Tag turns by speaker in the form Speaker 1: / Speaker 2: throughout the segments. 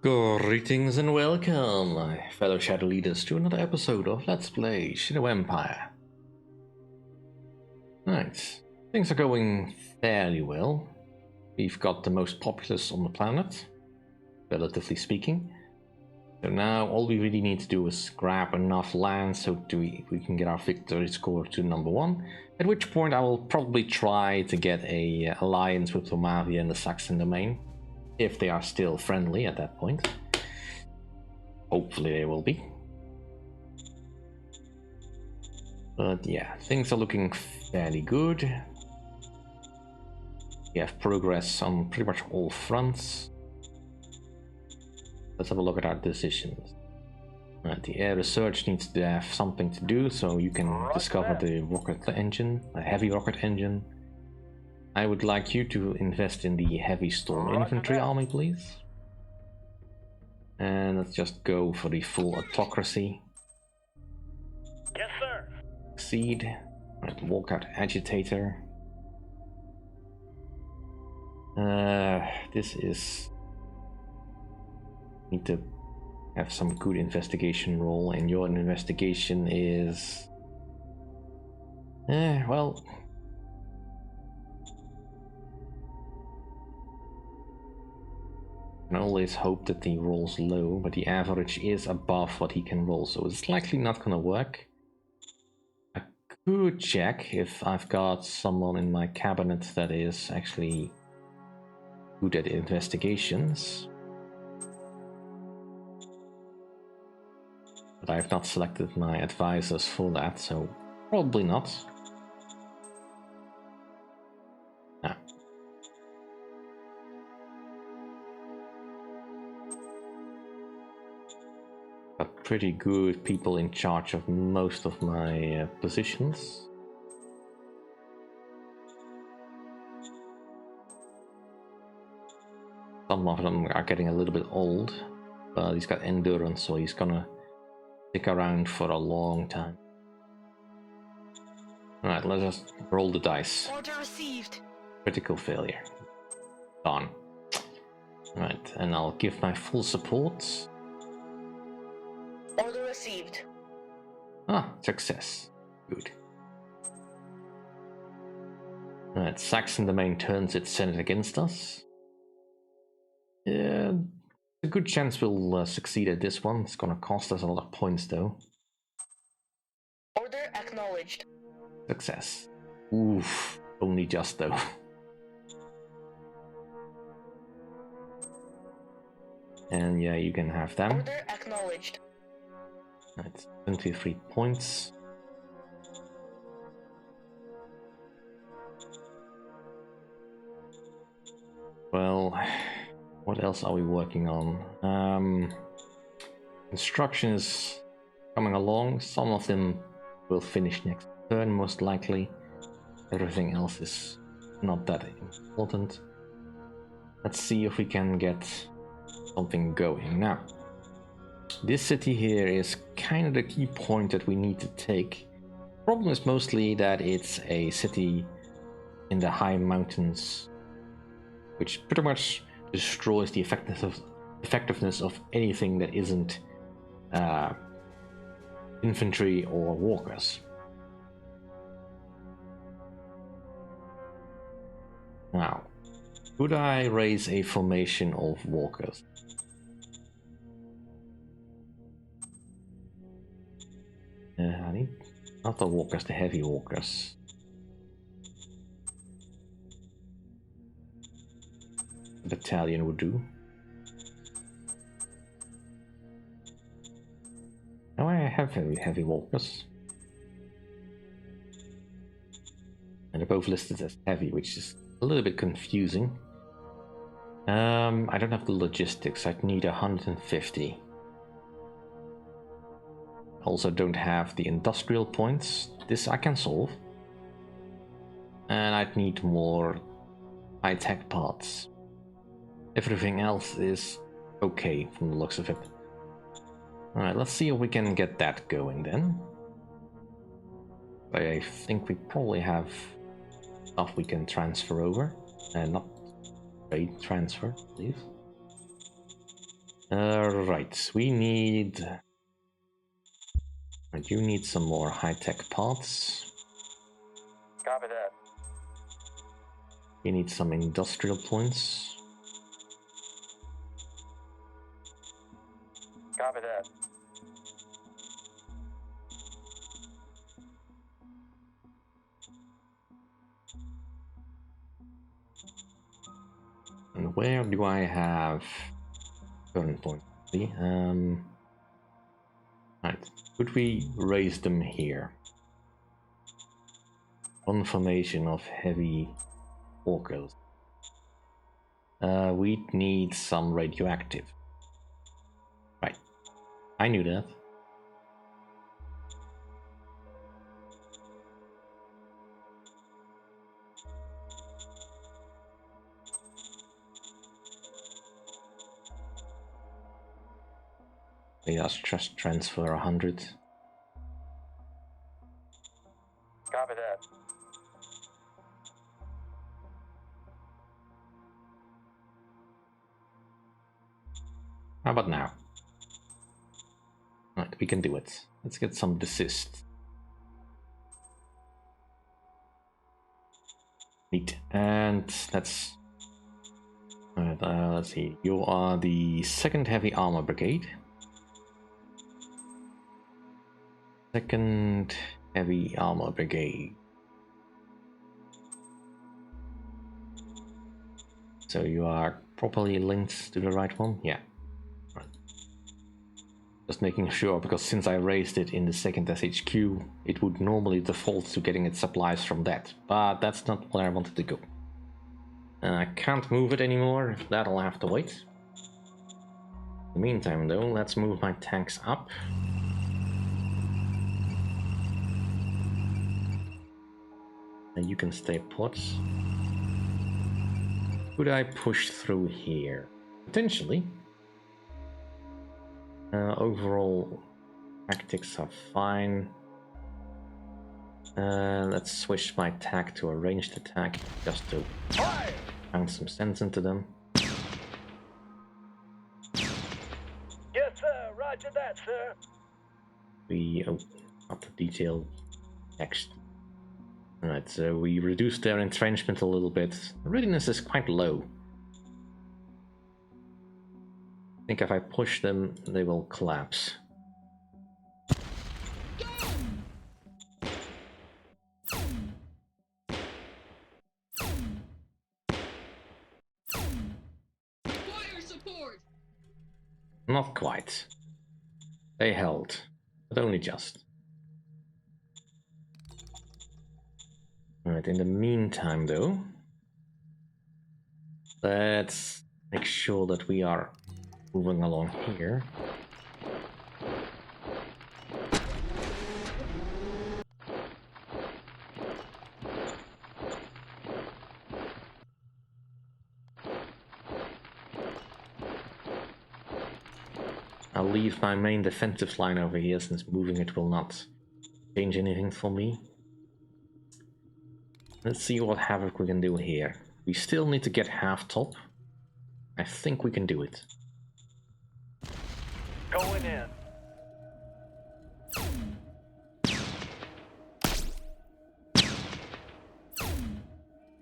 Speaker 1: Greetings and welcome, my fellow Shadow Leaders, to another episode of Let's Play Shadow Empire. Right, things are going fairly well. We've got the most populace on the planet, relatively speaking. So now all we really need to do is grab enough land so we can get our victory score to #1, at which point I will probably try to get a alliance with Romavia and the Saxon domain, if they are still friendly at that point. Hopefully they will be. But yeah, things are looking fairly good. We have progress on pretty much all fronts. Let's have a look at our decisions. Right, the air research needs to have something to do, so you can discover the rocket engine, a heavy rocket engine. I would like you to invest in the heavy storm infantry army, please. And let's just go for the full autocracy.
Speaker 2: Yes, sir.
Speaker 1: Succeed. Right, walkout agitator. This is... Need to have some good investigation roll, and your investigation is... well... I can always hope that he rolls low, but the average is above what he can roll, so it's likely not gonna work. I could check if I've got someone in my cabinet that is actually good at investigations. But I have not selected my advisors for that, so probably not. Ah. Got pretty good people in charge of most of my positions. Some of them are getting a little bit old, but he's got endurance, so he's gonna stick around for a long time. Alright, let's just roll the dice.
Speaker 2: Order received.
Speaker 1: Critical failure. Gone. Alright, and I'll give my full support.
Speaker 2: Order received.
Speaker 1: Ah, success. Good. Alright, Saxon domain turns its senate against us. Yeah, a good chance we'll succeed at this one. It's gonna cost us a lot of points though.
Speaker 2: Order acknowledged.
Speaker 1: Success. Oof, only just though. And yeah, you can have them.
Speaker 2: Order acknowledged.
Speaker 1: Right, 23 points. Well, what else are we working on? Construction is coming along. Some of them will finish next turn, most likely. Everything else is not that important. Let's see if we can get something going now. This city here is kind of the key point that we need to take. Problem is mostly that it's a city in the high mountains, which pretty much destroys the effectiveness of anything that isn't infantry or walkers. Now, could I raise a formation of walkers? I need not the walkers, the heavy walkers. A battalion would do. Now I have heavy walkers. And they're both listed as heavy, which is a little bit confusing. I don't have the logistics. I'd need 150. Also don't have the industrial points. This I can solve. And I'd need more high-tech parts. Everything else is okay from the looks of it. Alright, let's see if we can get that going then. I think we probably have stuff we can transfer over. And not trade transfer, please. Right, we need... I do need some more high-tech parts.
Speaker 3: Copy that.
Speaker 1: We need some industrial points.
Speaker 3: Copy that.
Speaker 1: And where do I have current points? Right. Could we raise them here? One formation of heavy orcos. We need some radioactive. Right. I knew that. Let us just transfer 100.
Speaker 3: Copy that.
Speaker 1: How about now? Right, we can do it. Let's get some desist. Neat. And let's see. You are the 2nd Heavy Armor Brigade. 2nd Heavy Armor Brigade. So you are properly linked to the right one? Yeah. Right. Just making sure, because since I raised it in the 2nd SHQ, it would normally default to getting its supplies from that. But that's not where I wanted to go. I can't move it anymore, that'll have to wait. In the meantime though, let's move my tanks up. And you can stay put. Could I push through here? Potentially. Overall, tactics are fine. Let's switch my attack to a ranged attack, just to pound some sense into them.
Speaker 3: Yes, sir. Roger that, sir.
Speaker 1: We open up the detailed text. Alright, so we reduced their entrenchment a little bit. The readiness is quite low. I think if I push them, they will collapse.
Speaker 4: Fire support!
Speaker 1: Not quite. They held, but only just. Alright, in the meantime though, let's make sure that we are moving along here. I'll leave my main defensive line over here, since moving it will not change anything for me. Let's see what havoc we can do here. We still need to get Halftop. I think we can do it.
Speaker 3: Going in.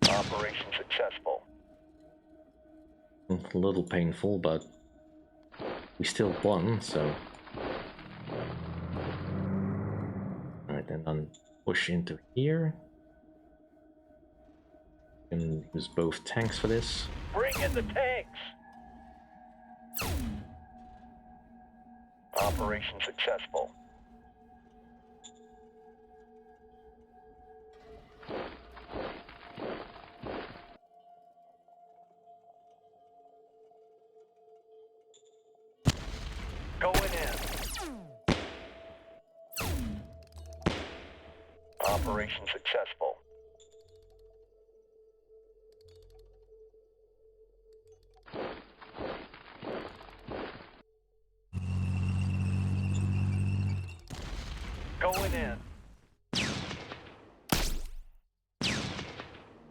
Speaker 3: Operation successful.
Speaker 1: A little painful, but we still won, so... Alright, and then push into here. And use both tanks for this.
Speaker 3: Bring in the tanks. Operation successful. Going in. Operation successful. Going in.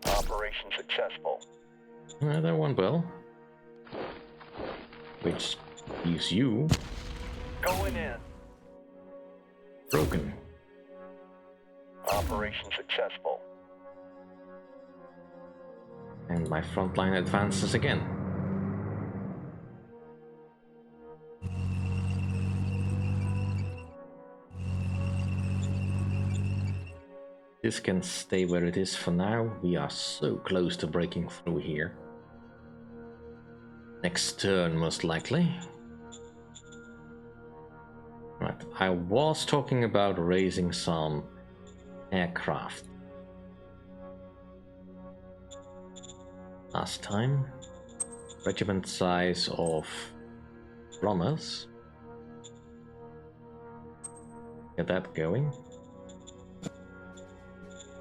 Speaker 3: Operation successful.
Speaker 1: That went well. Which Leaves you
Speaker 3: Going in.
Speaker 1: broken.
Speaker 3: Operation successful.
Speaker 1: And my front line advances again. This can stay where it is for now. We are so close to breaking through here. Next turn, most likely. Right, I was talking about raising some aircraft last time. Regiment size of bombers. Get that going.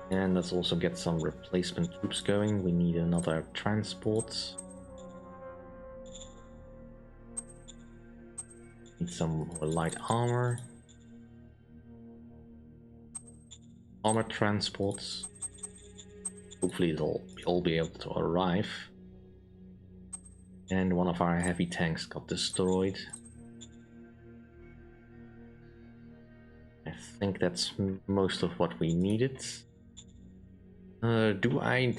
Speaker 1: And let's also get some replacement troops going. We need another transport. Need some more light armor. Armor transports. Hopefully they'll all be able to arrive. And one of our heavy tanks got destroyed. I think that's most of what we needed. Do I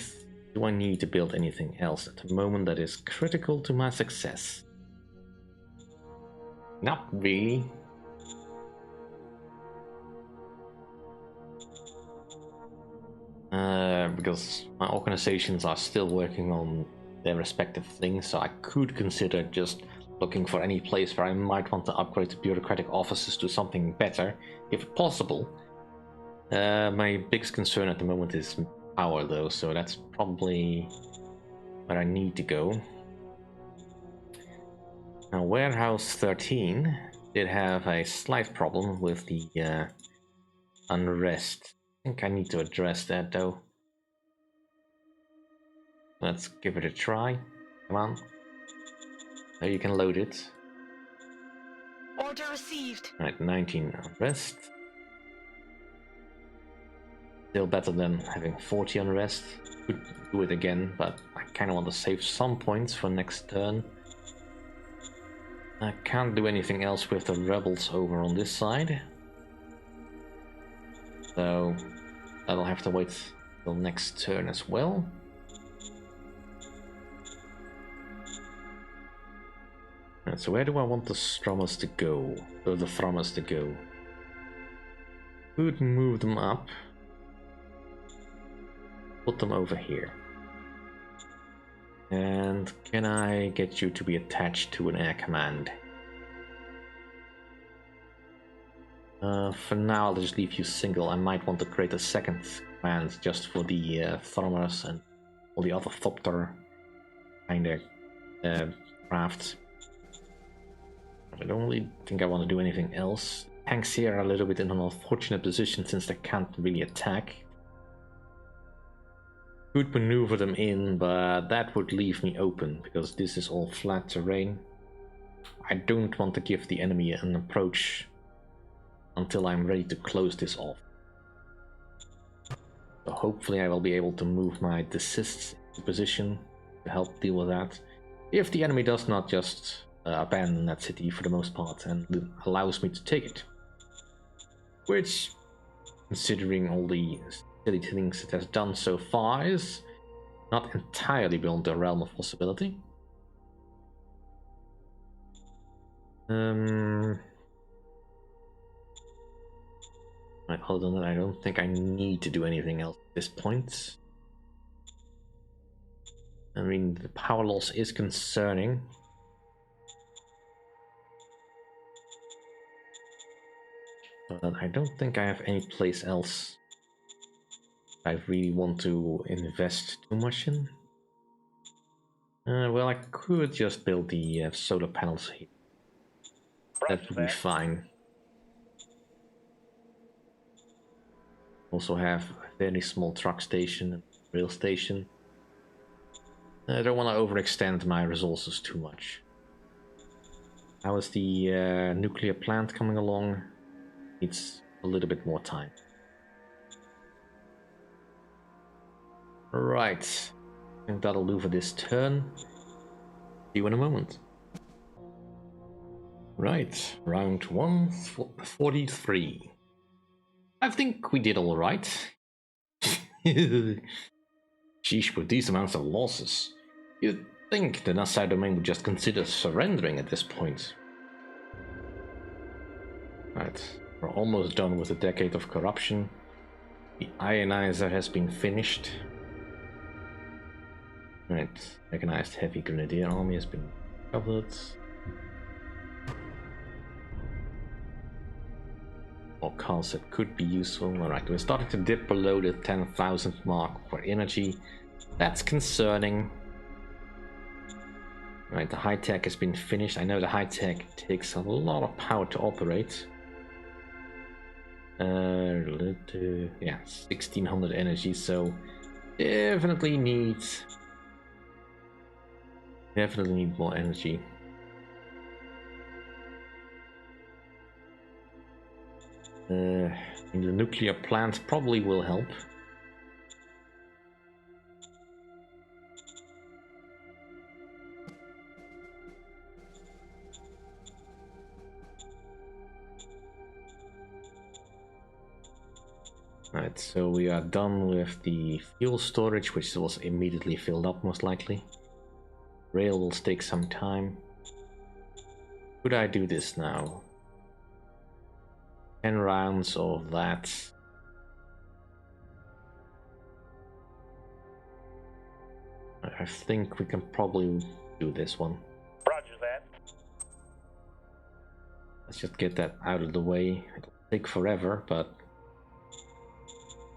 Speaker 1: need to build anything else at the moment that is critical to my success? Not really. Because my organizations are still working on their respective things, so I could consider just looking for any place where I might want to upgrade the bureaucratic offices to something better, if possible. My biggest concern at the moment is power, though, so that's probably where I need to go. Now, Warehouse 13 did have a slight problem with the unrest. I think I need to address that, though. Let's give it a try. Come on. Now you can load it.
Speaker 2: Order received.
Speaker 1: Right, 19 unrest. Still better than having 40 unrest. Could do it again, but I kind of want to save some points for next turn. I can't do anything else with the rebels over on this side. So that'll have to wait till next turn as well. Right, so where do I want the Strummers to go? Or the Thrummers to go? Could move them up. Put them over here. And can I get you to be attached to an air command? For now, I'll just leave you single. I might want to create a second command just for the Thrummers and all the other Thopter kind of crafts. But I don't really think I want to do anything else. Tanks here are a little bit in an unfortunate position since they can't really attack. Could maneuver them in, but that would leave me open because this is all flat terrain. I don't want to give the enemy an approach until I'm ready to close this off. So hopefully I will be able to move my desists into position to help deal with that. If the enemy does not just abandon that city for the most part and allows me to take it. Which, considering all the silly things it has done so far, is not entirely beyond the realm of possibility. Right, other than that, I don't think I need to do anything else at this point. I mean, the power loss is concerning. But I don't think I have any place else I really want to invest too much in. Well, I could just build the solar panels here. That would be fine. Also have a very small truck station and rail station. I don't want to overextend my resources too much. How is the nuclear plant coming along? Needs a little bit more time. Right, I think that'll do for this turn. See you in a moment. Right, round 143. I think we did all right. Sheesh, with these amounts of losses, you'd think the Nassau domain would just consider surrendering at this point. Right, we're almost done with a decade of corruption. The ionizer has been finished. Right, mechanized heavy grenadier army has been covered. More cards that could be useful. Alright, we're starting to dip below the 10,000 mark for energy. That's concerning. Right, the high tech has been finished. I know the high tech takes a lot of power to operate. Yeah, 1600 energy, so definitely need more energy. The nuclear plant probably will help. Right, so we are done with the fuel storage, which was immediately filled up most likely. Rail will take some time. Could I do this now? 10 rounds of that. I think we can probably do this one.
Speaker 3: Roger that.
Speaker 1: Let's just get that out of the way. It'll take forever, but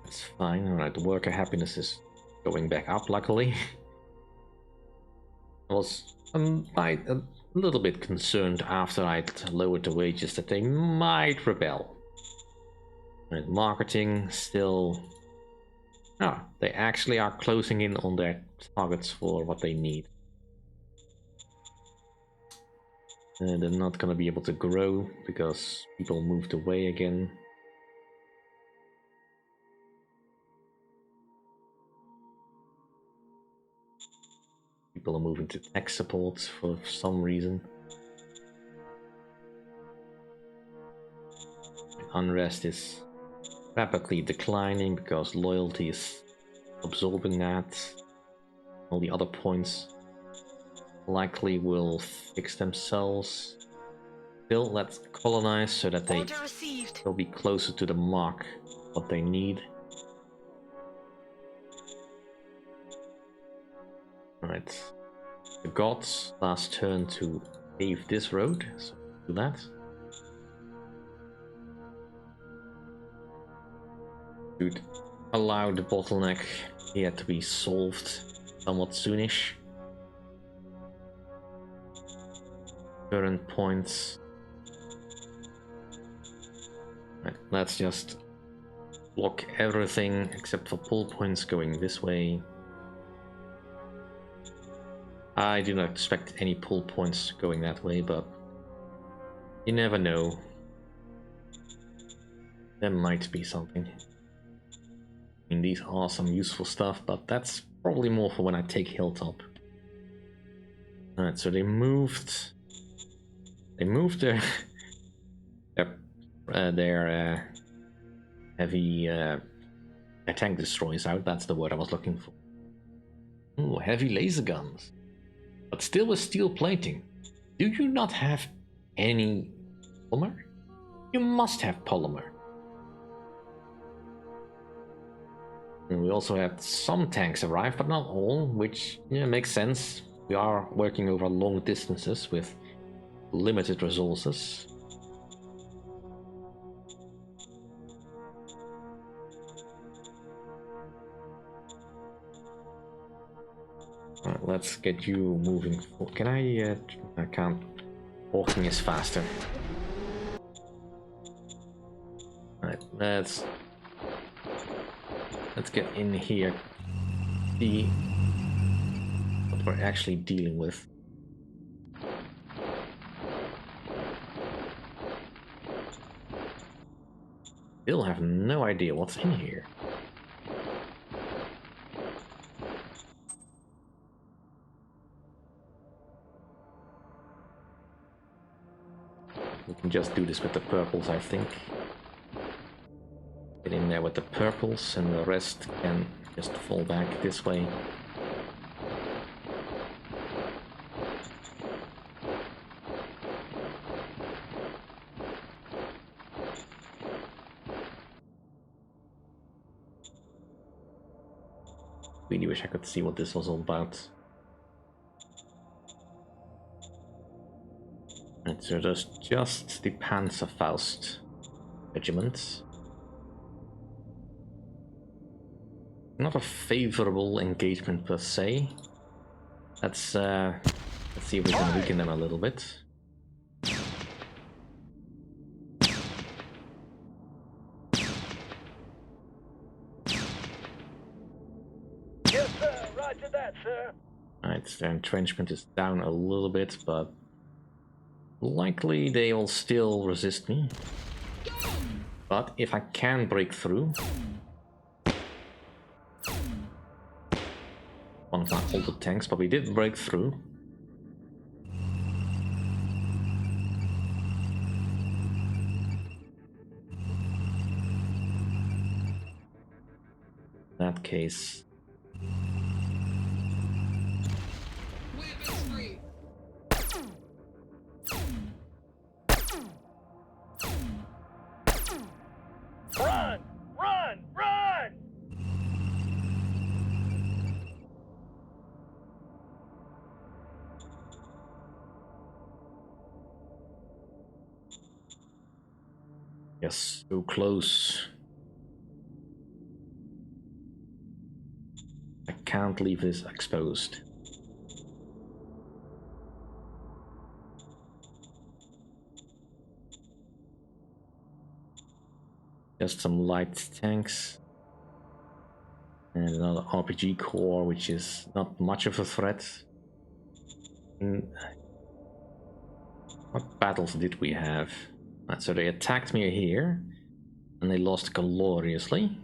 Speaker 1: it's fine. Alright, the worker happiness is going back up, luckily. I was a little bit concerned after I'd lowered the wages that they might rebel. And marketing still... Ah, they actually are closing in on their targets for what they need. They're not gonna be able to grow because people moved away again. People are moving to tech support for some reason. Unrest is rapidly declining because loyalty is absorbing that. All the other points likely will fix themselves. Still, let's colonize so that they'll be closer to the mark what they need. Right. The gods last turn to pave this road, so do that. Should allow the bottleneck here to be solved somewhat soonish. Current points. Right, let's just block everything except for pull points going this way. I do not expect any pull points going that way, but you never know. There might be something. I mean, these are some useful stuff, but that's probably more for when I take Hilltop. Alright, so they moved their heavy tank destroyers out. That's the word I was looking for. Ooh, heavy laser guns. But still with steel plating. Do you not have any polymer? You must have polymer. And we also have some tanks arrive, but not all, which makes sense. We are working over long distances with limited resources. Alright, let's get you moving. Can I can't. Walking is faster. Alright, let's get in here. See what we're actually dealing with. Still have no idea what's in here. we can just do this with the purples, I think. Get in there with the purples, and the rest can just fall back this way. Really wish I could see what this was all about. And so there's just the Panther regiment. Not a favorable engagement per se. Let's see if we can weaken them a little bit.
Speaker 3: Yes, sir. Roger that, sir.
Speaker 1: Alright, their entrenchment is down a little bit, but likely they will still resist me. But if I can break through, one of my older tanks, but we did break through. In that case,
Speaker 4: Weapons free.
Speaker 3: Run! Run! Run!
Speaker 1: yes, so close. I can't leave this exposed. Just some light tanks. And another RPG core, which is not much of a threat. What battles did we have? So they attacked me here, and they lost gloriously.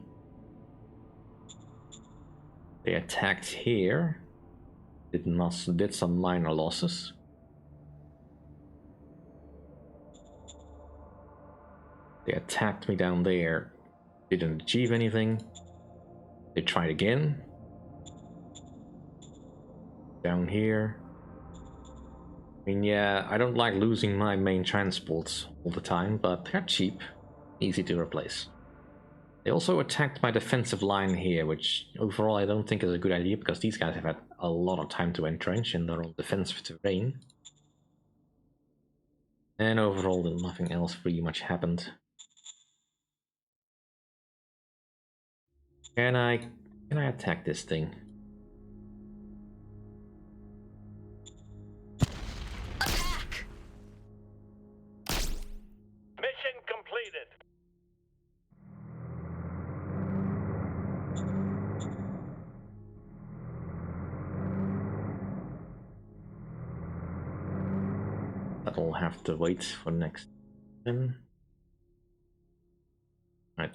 Speaker 1: They attacked here, did some minor losses. They attacked me down there, didn't achieve anything. They tried again. Down here. I mean, yeah, I don't like losing my main transports all the time, but they're cheap, easy to replace. They also attacked my defensive line here, which overall I don't think is a good idea, because these guys have had a lot of time to entrench in their own defensive terrain. And overall, nothing else really much happened. Can I attack this thing?
Speaker 2: Attack!
Speaker 3: Mission completed.
Speaker 1: That'll have to wait for next time. Right.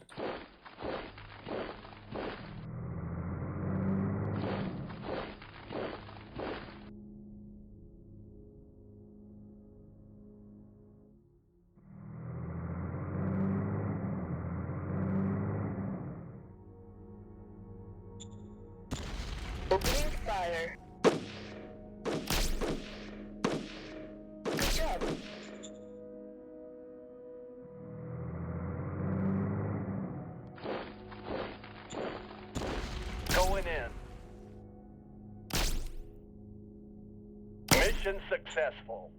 Speaker 2: Opening fire. Good job.
Speaker 3: Going in. Mission successful.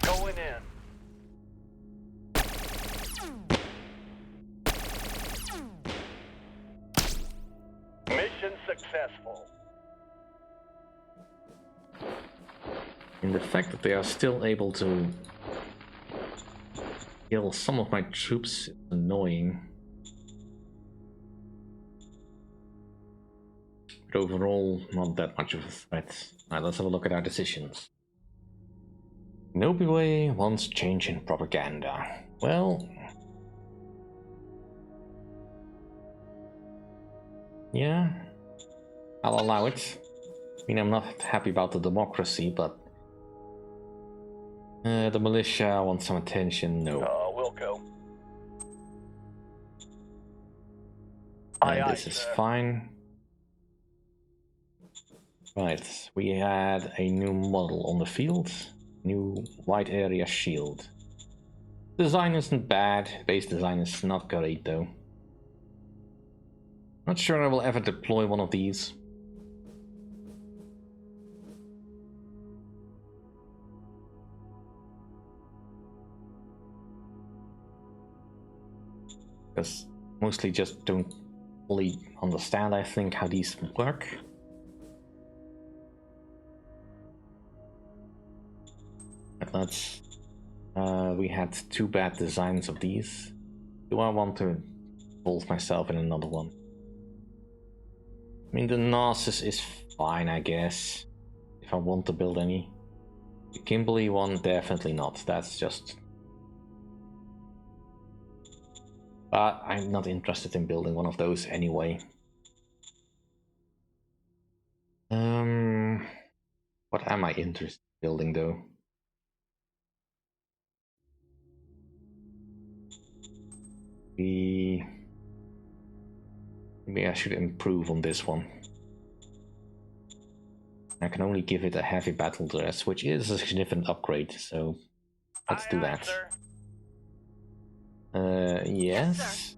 Speaker 3: Going in. Mission successful.
Speaker 1: And the fact that they are still able to kill some of my troops is annoying. But overall, not that much of a threat. Alright, let's have a look at our decisions. Nobiway wants change in propaganda. Well, yeah, I'll allow it. I mean, I'm not happy about the democracy, but the militia want some attention. No.
Speaker 3: Wilco.
Speaker 1: And this is fine. Right, we had a new model on the field. New wide area shield. Design isn't bad. Base design is not great though. Not sure I will ever deploy one of these. Because mostly just don't fully understand, I think, how these work. But let's... we had 2 bad designs of these. Do I want to involve myself in another one? I mean, the Narcissus is fine, I guess, if I want to build any. The Kimberly one, definitely not. That's just... But I'm not interested in building one of those anyway. What am I interested in building though? Maybe I should improve on this one. I can only give it a heavy battle dress, which is a significant upgrade, so let's do that. Yes.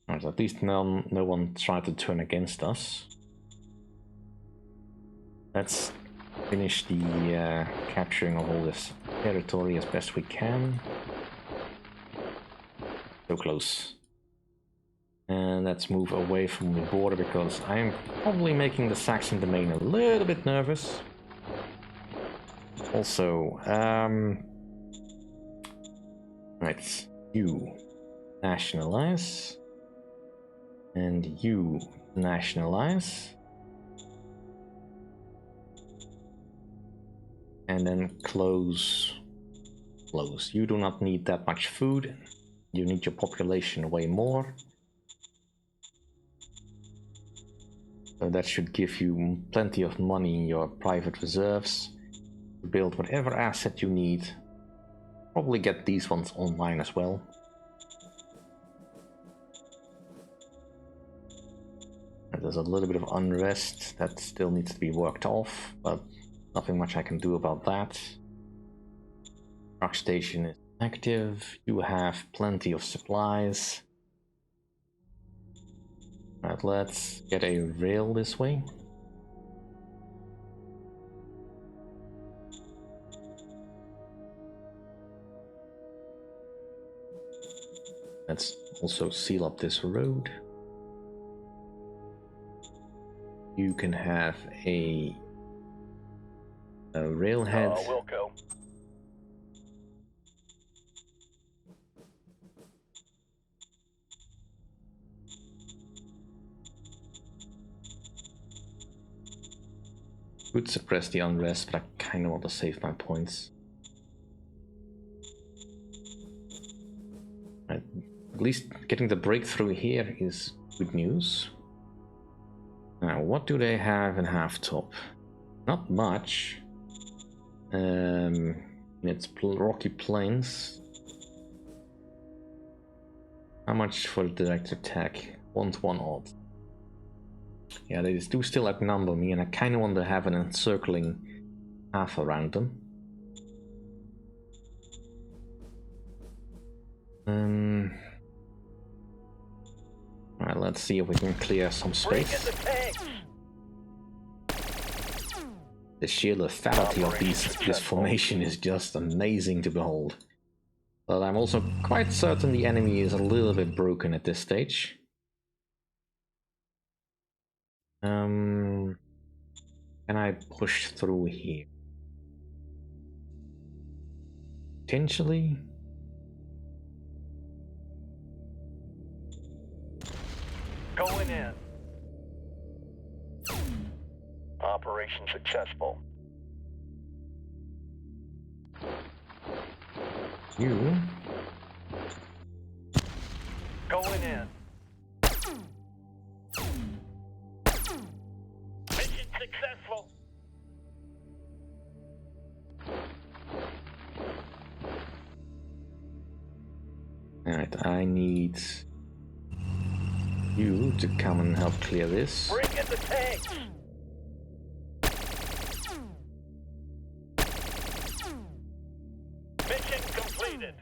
Speaker 1: Right, at least no one tried to turn against us. Let's finish the capturing of all this territory as best we can. So close. And let's move away from the border because I'm probably making the Saxon domain a little bit nervous. Also, right, you nationalize. And you nationalize. And then close. You do not need that much food. You need your population way more. So that should give you plenty of money in your private reserves to build whatever asset you need. Probably get these ones online as well. There's a little bit of unrest that still needs to be worked off, but nothing much I can do about that. Truck station is active. You have plenty of supplies. Right, let's get a rail this way. Let's also seal up this road. You can have a railhead.
Speaker 3: Wilco.
Speaker 1: Could suppress the unrest, but I kind of want to save my points. Right. At least getting the breakthrough here is good news. Now, what do they have in Halftop? Not much. It's rocky plains. How much for direct attack? 1-to-1 odds. Yeah, they do still outnumber me, and I kind of want to have an encircling path around them. Alright, let's see if we can clear some space. The sheer lethality of this formation is just amazing to behold. But I'm also quite certain the enemy is a little bit broken at this stage. Can I push through here? Potentially?
Speaker 3: Going in. Operation successful.
Speaker 1: You
Speaker 3: going in. Mission successful.
Speaker 1: Alright, I need you to come and help clear this.
Speaker 3: Bring in the tanks. Mission completed.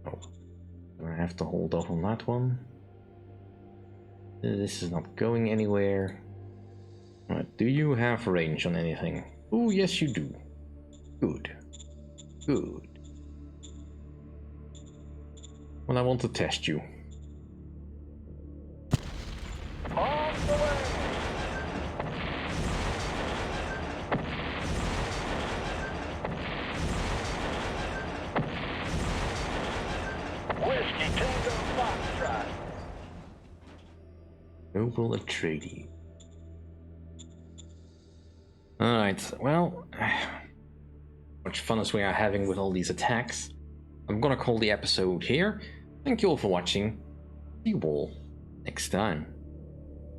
Speaker 1: Oh, I have to hold off on that one. This is not going anywhere. Alright, do you have range on anything? Oh, yes you do. Good. Good. Well, I want to test you.
Speaker 3: On the way. Whiskey Tango Foxtrot.
Speaker 1: Noble Atreides. Alright, well, much fun as we are having with all these attacks, I'm gonna call the episode here. Thank you all for watching. See you all next time.